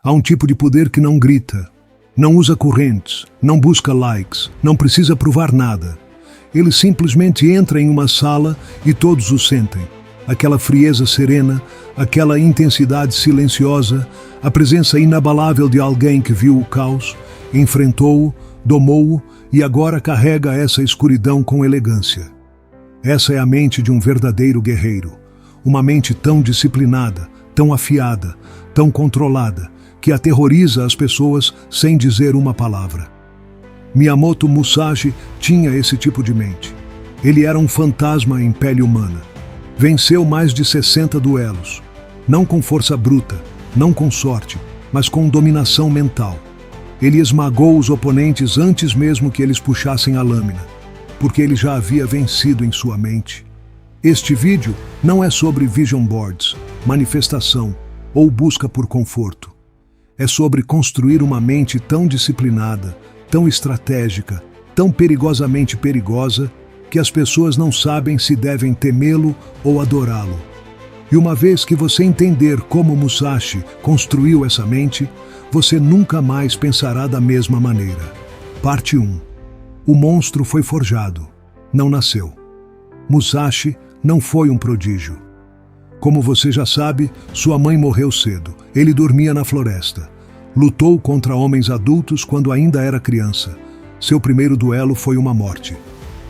Há um tipo de poder que não grita, não usa correntes, não busca likes, não precisa provar nada. Ele simplesmente entra em uma sala e todos o sentem. Aquela frieza serena, aquela intensidade silenciosa, a presença inabalável de alguém que viu o caos, enfrentou-o, domou-o e agora carrega essa escuridão com elegância. Essa é a mente de um verdadeiro guerreiro. Uma mente tão disciplinada, tão afiada, tão controlada, que aterroriza as pessoas sem dizer uma palavra. Miyamoto Musashi tinha esse tipo de mente. Ele era um fantasma em pele humana. Venceu mais de 60 duelos. Não com força bruta, não com sorte, mas com dominação mental. Ele esmagou os oponentes antes mesmo que eles puxassem a lâmina, porque ele já havia vencido em sua mente. Este vídeo não é sobre vision boards, manifestação ou busca por conforto. É sobre construir uma mente tão disciplinada, tão estratégica, tão perigosamente perigosa, que as pessoas não sabem se devem temê-lo ou adorá-lo. E uma vez que você entender como Musashi construiu essa mente, você nunca mais pensará da mesma maneira. Parte 1. O monstro foi forjado, não nasceu. Musashi não foi um prodígio. Como você já sabe, sua mãe morreu cedo. Ele dormia na floresta. Lutou contra homens adultos quando ainda era criança. Seu primeiro duelo foi uma morte.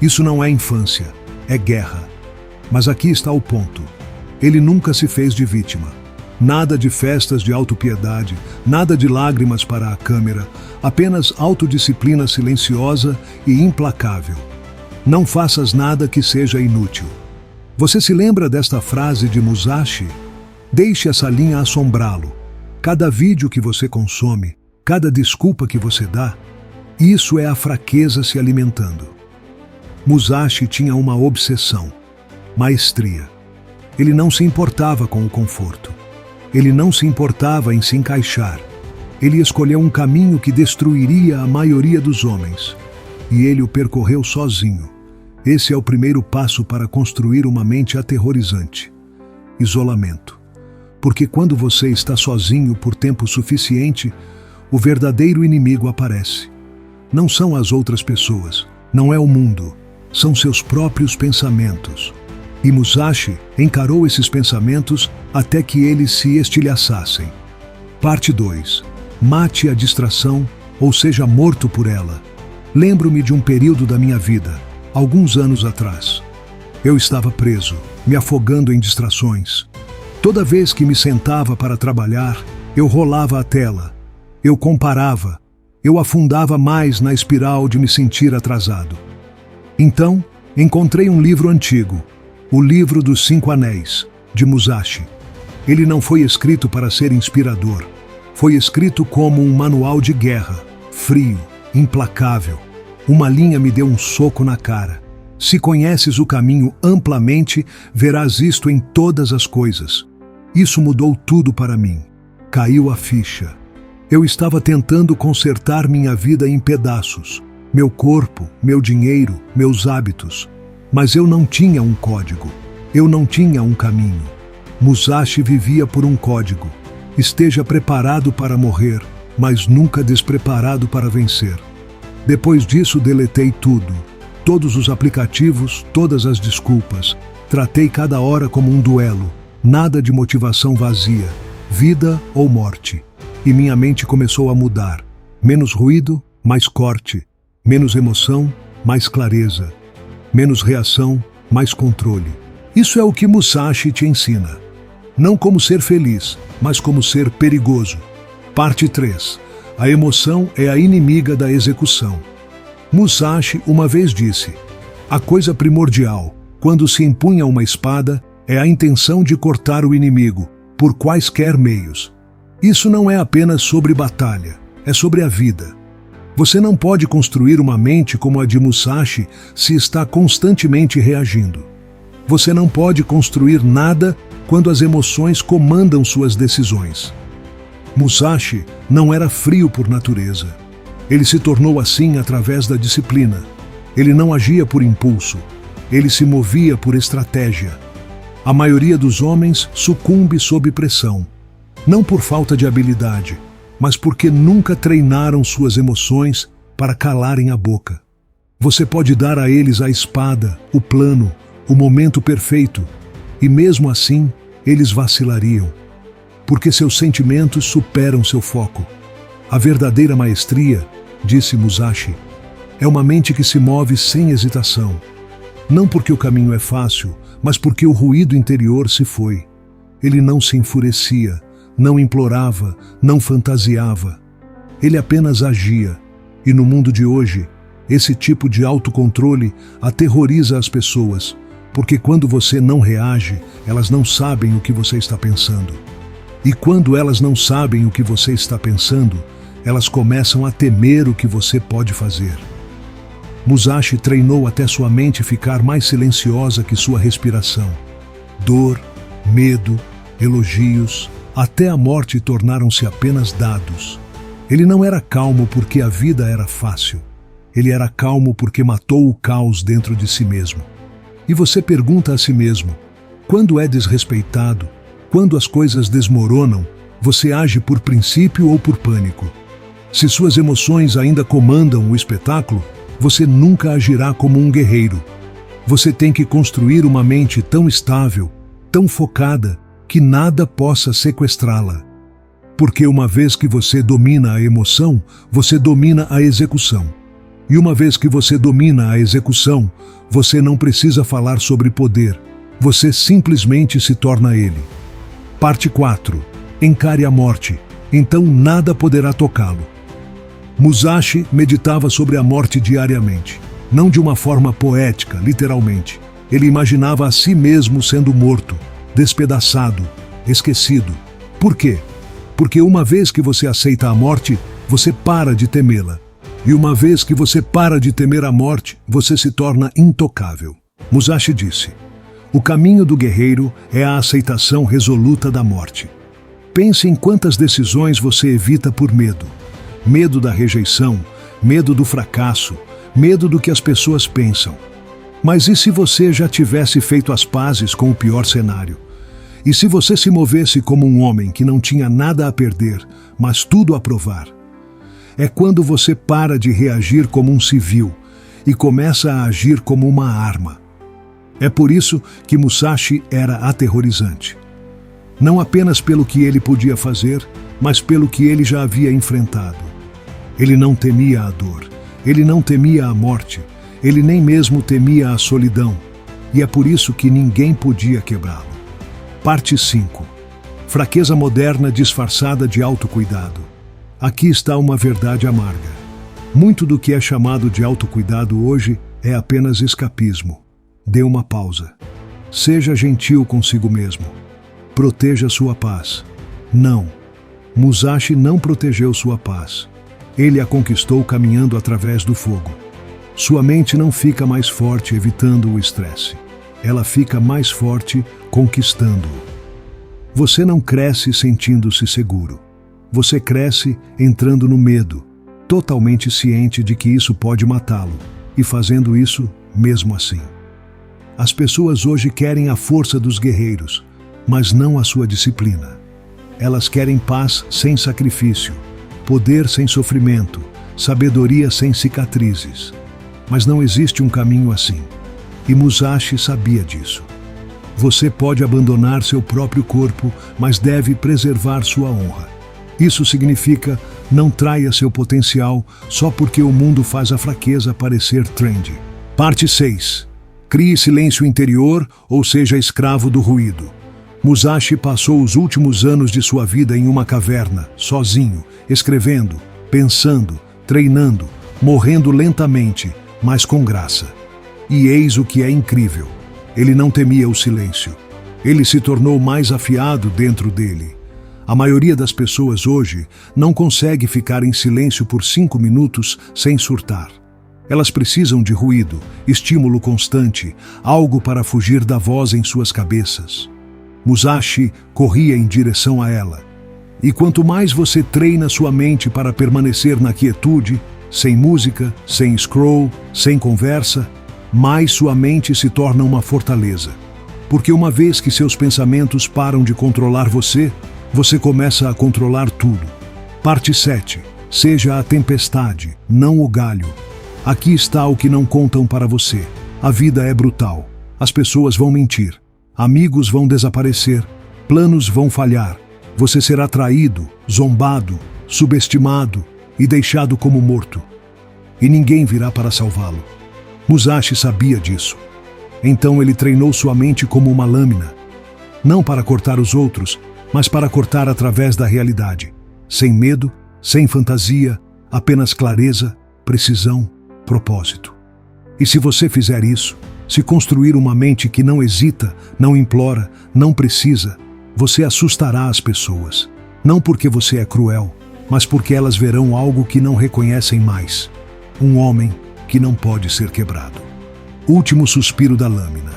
Isso não é infância, é guerra. Mas aqui está o ponto. Ele nunca se fez de vítima. Nada de festas de autopiedade, nada de lágrimas para a câmera, apenas autodisciplina silenciosa e implacável. Não faças nada que seja inútil. Você se lembra desta frase de Musashi? Deixe essa linha assombrá-lo. Cada vídeo que você consome, cada desculpa que você dá, isso é a fraqueza se alimentando. Musashi tinha uma obsessão, maestria. Ele não se importava com o conforto. Ele não se importava em se encaixar. Ele escolheu um caminho que destruiria a maioria dos homens. E ele o percorreu sozinho. Esse é o primeiro passo para construir uma mente aterrorizante. Isolamento. Porque quando você está sozinho por tempo suficiente, o verdadeiro inimigo aparece. Não são as outras pessoas, não é o mundo, são seus próprios pensamentos. E Musashi encarou esses pensamentos até que eles se estilhaçassem. Parte 2. Mate a distração, ou seja morto por ela. Lembro-me de um período da minha vida, alguns anos atrás. Eu estava preso, me afogando em distrações. Toda vez que me sentava para trabalhar, eu rolava a tela. Eu comparava. Eu afundava mais na espiral de me sentir atrasado. Então, encontrei um livro antigo, o Livro dos 5 Anéis, de Musashi. Ele não foi escrito para ser inspirador. Foi escrito como um manual de guerra, frio, implacável. Uma linha me deu um soco na cara. Se conheces o caminho amplamente, verás isto em todas as coisas. Isso mudou tudo para mim. Caiu a ficha. Eu estava tentando consertar minha vida em pedaços. Meu corpo, meu dinheiro, meus hábitos. Mas eu não tinha um código. Eu não tinha um caminho. Musashi vivia por um código. Esteja preparado para morrer, mas nunca despreparado para vencer. Depois disso, deletei tudo. Todos os aplicativos, todas as desculpas. Tratei cada hora como um duelo. Nada de motivação vazia. Vida ou morte. E minha mente começou a mudar. Menos ruído, mais corte. Menos emoção, mais clareza. Menos reação, mais controle. Isso é o que Musashi te ensina. Não como ser feliz, mas como ser perigoso. Parte 3. A emoção é a inimiga da execução. Musashi uma vez disse: a coisa primordial, quando se empunha uma espada, é a intenção de cortar o inimigo, por quaisquer meios. Isso não é apenas sobre batalha, é sobre a vida. Você não pode construir uma mente como a de Musashi se está constantemente reagindo. Você não pode construir nada quando as emoções comandam suas decisões. Musashi não era frio por natureza. Ele se tornou assim através da disciplina. Ele não agia por impulso. Ele se movia por estratégia. A maioria dos homens sucumbe sob pressão. Não por falta de habilidade, mas porque nunca treinaram suas emoções para calarem a boca. Você pode dar a eles a espada, o plano, o momento perfeito, e mesmo assim eles vacilariam, porque seus sentimentos superam seu foco. A verdadeira maestria, disse Musashi, é uma mente que se move sem hesitação. Não porque o caminho é fácil, mas porque o ruído interior se foi. Ele não se enfurecia, não implorava, não fantasiava. Ele apenas agia. E no mundo de hoje, esse tipo de autocontrole aterroriza as pessoas, porque quando você não reage, elas não sabem o que você está pensando. E quando elas não sabem o que você está pensando, elas começam a temer o que você pode fazer. Musashi treinou até sua mente ficar mais silenciosa que sua respiração. Dor, medo, elogios, até a morte tornaram-se apenas dados. Ele não era calmo porque a vida era fácil. Ele era calmo porque matou o caos dentro de si mesmo. E você pergunta a si mesmo, quando é desrespeitado, quando as coisas desmoronam, você age por princípio ou por pânico? Se suas emoções ainda comandam o espetáculo, você nunca agirá como um guerreiro. Você tem que construir uma mente tão estável, tão focada, que nada possa sequestrá-la. Porque uma vez que você domina a emoção, você domina a execução. E uma vez que você domina a execução, você não precisa falar sobre poder. Você simplesmente se torna ele. Parte 4. Encare a morte, então nada poderá tocá-lo. Musashi meditava sobre a morte diariamente. Não de uma forma poética, literalmente. Ele imaginava a si mesmo sendo morto, despedaçado, esquecido. Por quê? Porque uma vez que você aceita a morte, você para de temê-la. E uma vez que você para de temer a morte, você se torna intocável. Musashi disse, o caminho do guerreiro é a aceitação resoluta da morte. Pense em quantas decisões você evita por medo. Medo da rejeição, medo do fracasso, medo do que as pessoas pensam. Mas e se você já tivesse feito as pazes com o pior cenário? E se você se movesse como um homem que não tinha nada a perder, mas tudo a provar? É quando você para de reagir como um civil e começa a agir como uma arma. É por isso que Musashi era aterrorizante. Não apenas pelo que ele podia fazer, mas pelo que ele já havia enfrentado. Ele não temia a dor, ele não temia a morte, ele nem mesmo temia a solidão, e é por isso que ninguém podia quebrá-lo. Parte 5. Fraqueza moderna disfarçada de autocuidado. Aqui está uma verdade amarga. Muito do que é chamado de autocuidado hoje é apenas escapismo. Dê uma pausa. Seja gentil consigo mesmo. Proteja sua paz. Não. Musashi não protegeu sua paz. Ele a conquistou caminhando através do fogo. Sua mente não fica mais forte evitando o estresse. Ela fica mais forte conquistando-o. Você não cresce sentindo-se seguro. Você cresce entrando no medo, totalmente ciente de que isso pode matá-lo, e fazendo isso mesmo assim. As pessoas hoje querem a força dos guerreiros, mas não a sua disciplina. Elas querem paz sem sacrifício, poder sem sofrimento, sabedoria sem cicatrizes. Mas não existe um caminho assim. E Musashi sabia disso. Você pode abandonar seu próprio corpo, mas deve preservar sua honra. Isso significa não traia seu potencial só porque o mundo faz a fraqueza parecer trendy. Parte 6. Crie silêncio interior ou seja escravo do ruído. Musashi passou os últimos anos de sua vida em uma caverna, sozinho, escrevendo, pensando, treinando, morrendo lentamente, mas com graça. E eis o que é incrível. Ele não temia o silêncio. Ele se tornou mais afiado dentro dele. A maioria das pessoas hoje não consegue ficar em silêncio por 5 minutos sem surtar. Elas precisam de ruído, estímulo constante, algo para fugir da voz em suas cabeças. Musashi corria em direção a ela. E quanto mais você treina sua mente para permanecer na quietude, sem música, sem scroll, sem conversa, mais sua mente se torna uma fortaleza. Porque uma vez que seus pensamentos param de controlar você, você começa a controlar tudo. Parte 7. Seja a tempestade, não o galho. Aqui está o que não contam para você. A vida é brutal. As pessoas vão mentir. Amigos vão desaparecer. Planos vão falhar. Você será traído, zombado, subestimado e deixado como morto. E ninguém virá para salvá-lo. Musashi sabia disso. Então ele treinou sua mente como uma lâmina. Não para cortar os outros, mas para cortar através da realidade. Sem medo, sem fantasia, apenas clareza, precisão, propósito. E se você fizer isso, se construir uma mente que não hesita, não implora, não precisa, você assustará as pessoas. Não porque você é cruel, mas porque elas verão algo que não reconhecem mais. Um homem que não pode ser quebrado. Último suspiro da lâmina.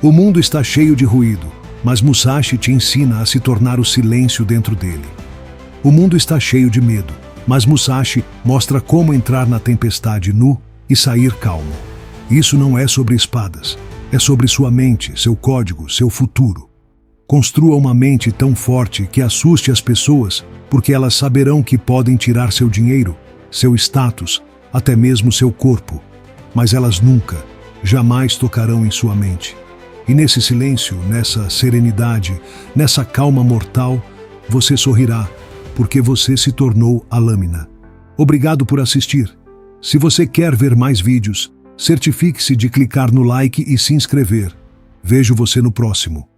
O mundo está cheio de ruído, mas Musashi te ensina a se tornar o silêncio dentro dele. O mundo está cheio de medo, mas Musashi mostra como entrar na tempestade nu e sair calmo. Isso não é sobre espadas, é sobre sua mente, seu código, seu futuro. Construa uma mente tão forte que assuste as pessoas, porque elas saberão que podem tirar seu dinheiro, seu status, até mesmo seu corpo, mas elas nunca, jamais tocarão em sua mente. E nesse silêncio, nessa serenidade, nessa calma mortal, você sorrirá, porque você se tornou a lâmina. Obrigado por assistir. Se você quer ver mais vídeos, certifique-se de clicar no like e se inscrever. Vejo você no próximo.